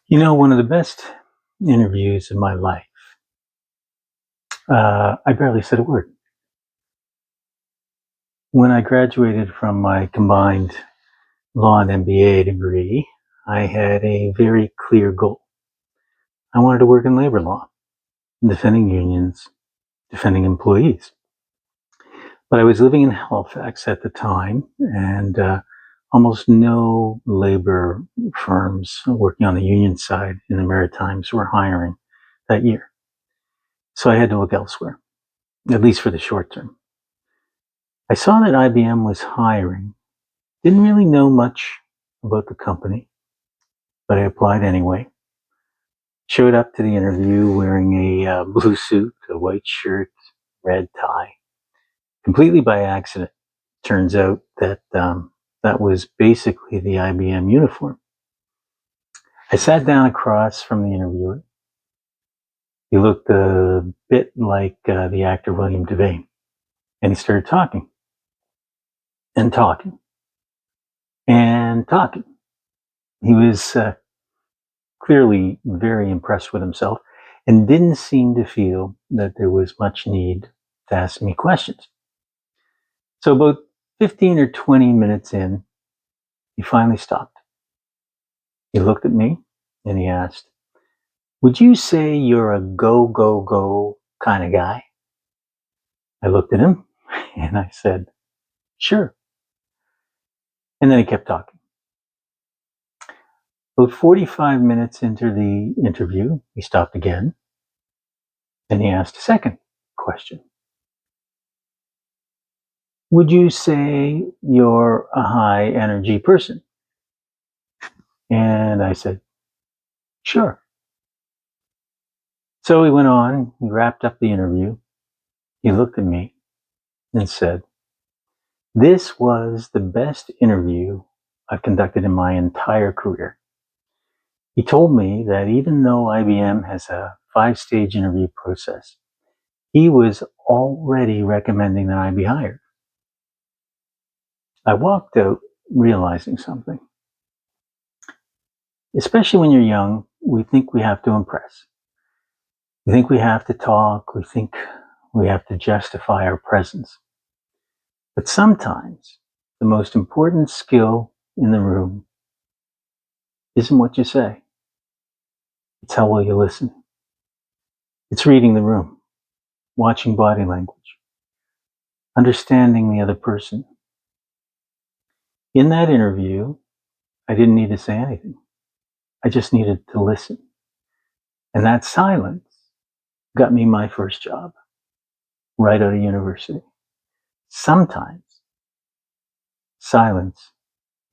One of the best interviews of my life, I barely said a word. When I graduated from my combined law and MBA degree, I had a very clear goal. I wanted to work in labor law, defending unions, defending employees. But I was living in Halifax at the time, and almost no labor firms working on the union side in the Maritimes were hiring that year. So I had to look elsewhere, at least for the short term. I saw that IBM was hiring. Didn't really know much about the company, but I applied anyway. Showed up to the interview wearing a blue suit, a white shirt, red tie, completely by accident. Turns out that that was basically the IBM uniform. I sat down across from the interviewer. He looked a bit like the actor William Devane, and he started talking and talking and talking. He was clearly very impressed with himself and didn't seem to feel that there was much need to ask me questions. So about 15 or 20 minutes in, he finally stopped. He looked at me and he asked, "Would you say you're a go, go, go kind of guy?" I looked at him and I said, "Sure." And then he kept talking. About 45 minutes into the interview, he stopped again and he asked a second question. "Would you say you're a high energy person?" And I said, "Sure." So he went on, he wrapped up the interview. He looked at me and said, "This was the best interview I've conducted in my entire career." He told me that even though IBM has a 5-stage interview process, he was already recommending that I be hired. I walked out realizing something. Especially when you're young, we think we have to impress. We think we have to talk. We think we have to justify our presence. But sometimes the most important skill in the room isn't what you say. It's how well you listen. It's reading the room, watching body language, understanding the other person. In that interview, I didn't need to say anything. I just needed to listen. And that silence got me my first job right out of university. Sometimes silence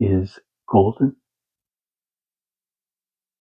is golden.